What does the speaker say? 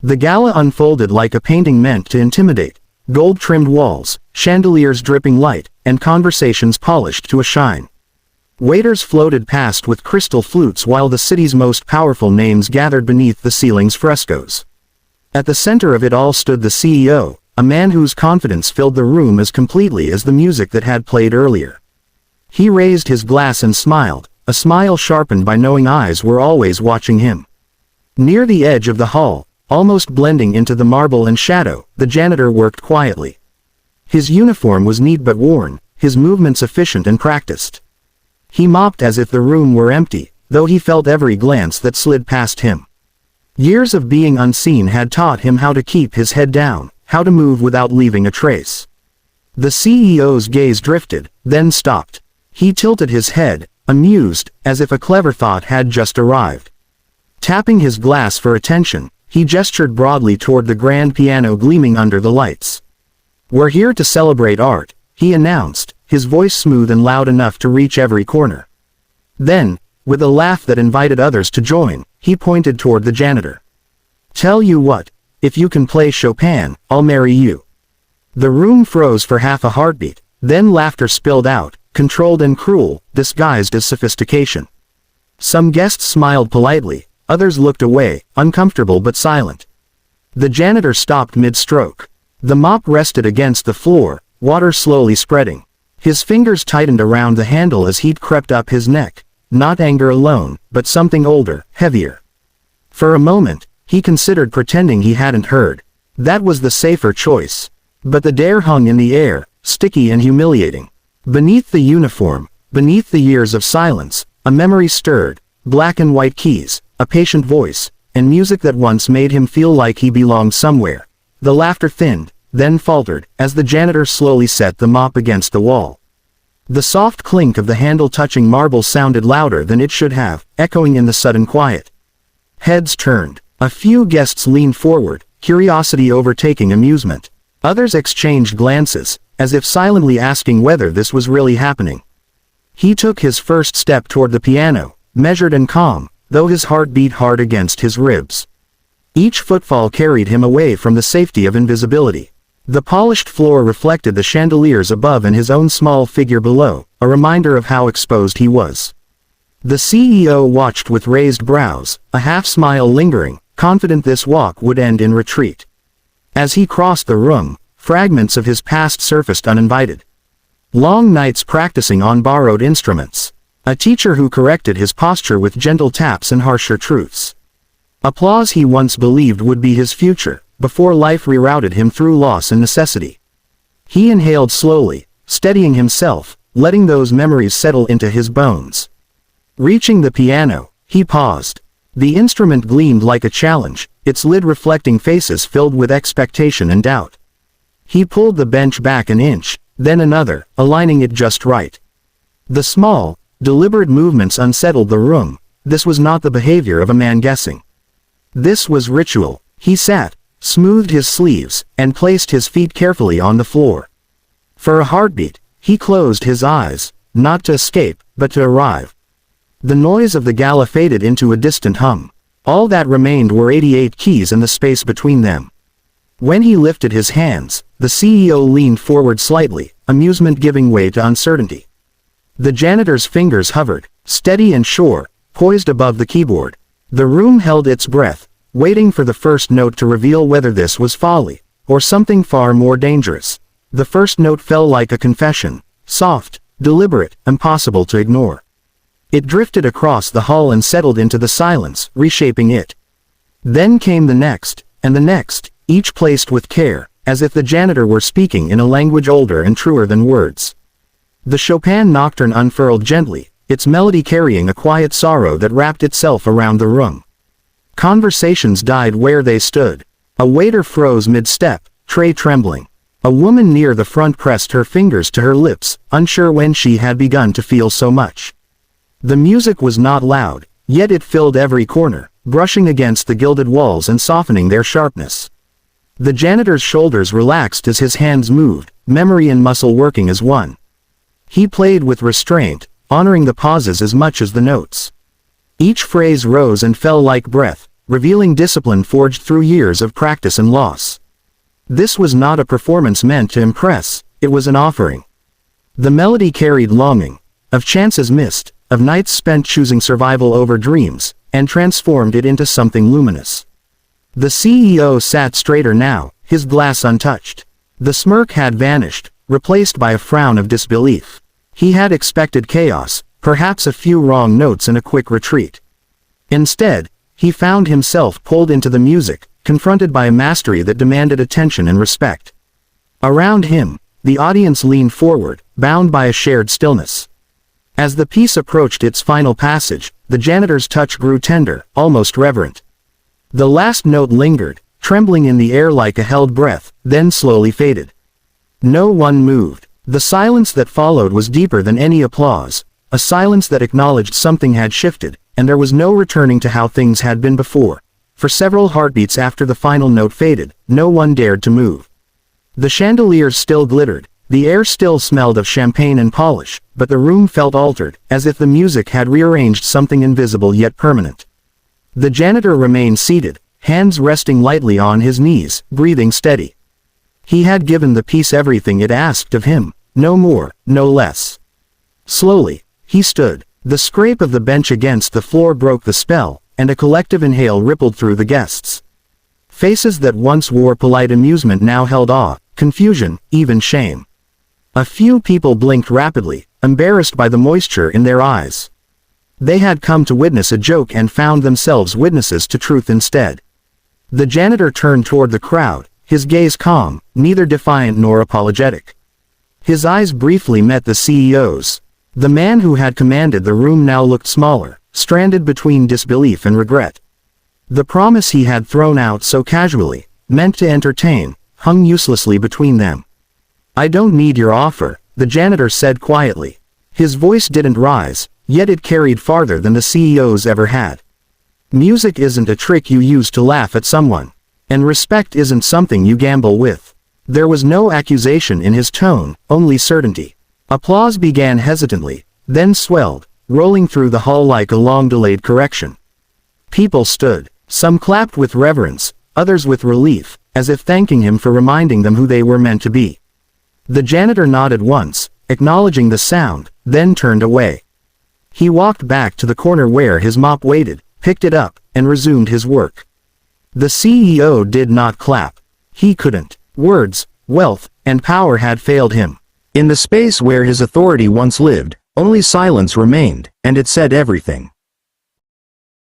The gala unfolded like a painting meant to intimidate. Gold-trimmed walls, chandeliers dripping light, and conversations polished to a shine. Waiters floated past with crystal flutes while the city's most powerful names gathered beneath the ceiling's frescoes. At the center of it all stood the CEO, a man whose confidence filled the room as completely as the music that had played earlier. He raised his glass and smiled, a smile sharpened by knowing eyes were always watching him. Near the edge of the hall, almost blending into the marble and shadow, the janitor worked quietly. His uniform was neat but worn, his movements efficient and practiced. He mopped as if the room were empty, though he felt every glance that slid past him. Years of being unseen had taught him how to keep his head down, how to move without leaving a trace. The CEO's gaze drifted, then stopped. He tilted his head, amused, as if a clever thought had just arrived. Tapping his glass for attention, he gestured broadly toward the grand piano gleaming under the lights. "We're here to celebrate art," he announced, his voice smooth and loud enough to reach every corner. Then, with a laugh that invited others to join, he pointed toward the janitor. "Tell you what, if you can play Chopin, I'll marry you." The room froze for half a heartbeat, then laughter spilled out, controlled and cruel, disguised as sophistication. Some guests smiled politely, others looked away, uncomfortable but silent. The janitor stopped mid-stroke. The mop rested against the floor, water slowly spreading. His fingers tightened around the handle as heat crept up his neck, not anger alone, but something older, heavier. For a moment, he considered pretending he hadn't heard. That was the safer choice. But the dare hung in the air, sticky and humiliating. Beneath the uniform, beneath the years of silence, a memory stirred, black and white keys, a patient voice, and music that once made him feel like he belonged somewhere. The laughter thinned, then faltered, as the janitor slowly set the mop against the wall. The soft clink of the handle touching marble sounded louder than it should have, echoing in the sudden quiet. Heads turned. A few guests leaned forward, curiosity overtaking amusement. Others exchanged glances, as if silently asking whether this was really happening. He took his first step toward the piano, measured and calm, though his heart beat hard against his ribs. Each footfall carried him away from the safety of invisibility. The polished floor reflected the chandeliers above and his own small figure below, a reminder of how exposed he was. The CEO watched with raised brows, a half-smile lingering, confident this walk would end in retreat. As he crossed the room, fragments of his past surfaced uninvited. Long nights practicing on borrowed instruments. A teacher who corrected his posture with gentle taps and harsher truths. Applause he once believed would be his future, before life rerouted him through loss and necessity. He inhaled slowly, steadying himself, letting those memories settle into his bones. Reaching the piano, he paused. The instrument gleamed like a challenge, its lid reflecting faces filled with expectation and doubt. He pulled the bench back an inch, then another, aligning it just right. The small, deliberate movements unsettled the room. This was not the behavior of a man guessing. This was ritual. He sat, smoothed his sleeves, and placed his feet carefully on the floor. For a heartbeat, he closed his eyes, not to escape, but to arrive. The noise of the gala faded into a distant hum. All that remained were 88 keys and the space between them. When he lifted his hands, the CEO leaned forward slightly, amusement giving way to uncertainty. The janitor's fingers hovered, steady and sure, poised above the keyboard. The room held its breath, waiting for the first note to reveal whether this was folly, or something far more dangerous. The first note fell like a confession, soft, deliberate, impossible to ignore. It drifted across the hall and settled into the silence, reshaping it. Then came the next, and the next, each placed with care, as if the janitor were speaking in a language older and truer than words. The Chopin nocturne unfurled gently, its melody carrying a quiet sorrow that wrapped itself around the room. Conversations died where they stood. A waiter froze mid-step, tray trembling. A woman near the front pressed her fingers to her lips, unsure when she had begun to feel so much. The music was not loud, yet it filled every corner, brushing against the gilded walls and softening their sharpness. The janitor's shoulders relaxed as his hands moved, memory and muscle working as one. He played with restraint, honoring the pauses as much as the notes. Each phrase rose and fell like breath, revealing discipline forged through years of practice and loss. This was not a performance meant to impress, it was an offering. The melody carried longing, of chances missed, of nights spent choosing survival over dreams, and transformed it into something luminous. The CEO sat straighter now, his glass untouched. The smirk had vanished, replaced by a frown of disbelief. He had expected chaos, perhaps a few wrong notes and a quick retreat. Instead, he found himself pulled into the music, confronted by a mastery that demanded attention and respect. Around him, the audience leaned forward, bound by a shared stillness. As the piece approached its final passage, the janitor's touch grew tender, almost reverent. The last note lingered, trembling in the air like a held breath, then slowly faded. No one moved. The silence that followed was deeper than any applause, a silence that acknowledged something had shifted, and there was no returning to how things had been before. For several heartbeats after the final note faded, no one dared to move. The chandeliers still glittered, the air still smelled of champagne and polish, but the room felt altered, as if the music had rearranged something invisible yet permanent. The janitor remained seated, hands resting lightly on his knees, breathing steady. He had given the piece everything it asked of him, no more, no less. Slowly, he stood. The scrape of the bench against the floor broke the spell, and a collective inhale rippled through the guests. Faces that once wore polite amusement now held awe, confusion, even shame. A few people blinked rapidly, embarrassed by the moisture in their eyes. They had come to witness a joke and found themselves witnesses to truth instead. The janitor turned toward the crowd, his gaze calm, neither defiant nor apologetic. His eyes briefly met the CEO's. The man who had commanded the room now looked smaller, stranded between disbelief and regret. The promise he had thrown out so casually, meant to entertain, hung uselessly between them. "I don't need your offer," the janitor said quietly. His voice didn't rise, yet it carried farther than the CEO's ever had. "Music isn't a trick you use to laugh at someone. And respect isn't something you gamble with." There was no accusation in his tone, only certainty. Applause began hesitantly, then swelled, rolling through the hall like a long-delayed correction. People stood. Some clapped with reverence, others with relief, as if thanking him for reminding them who they were meant to be. The janitor nodded once, acknowledging the sound, then turned away. He walked back to the corner where his mop waited, picked it up, and resumed his work. The CEO did not clap. He couldn't. Words, wealth, and power had failed him. In the space where his authority once lived, only silence remained, and it said everything.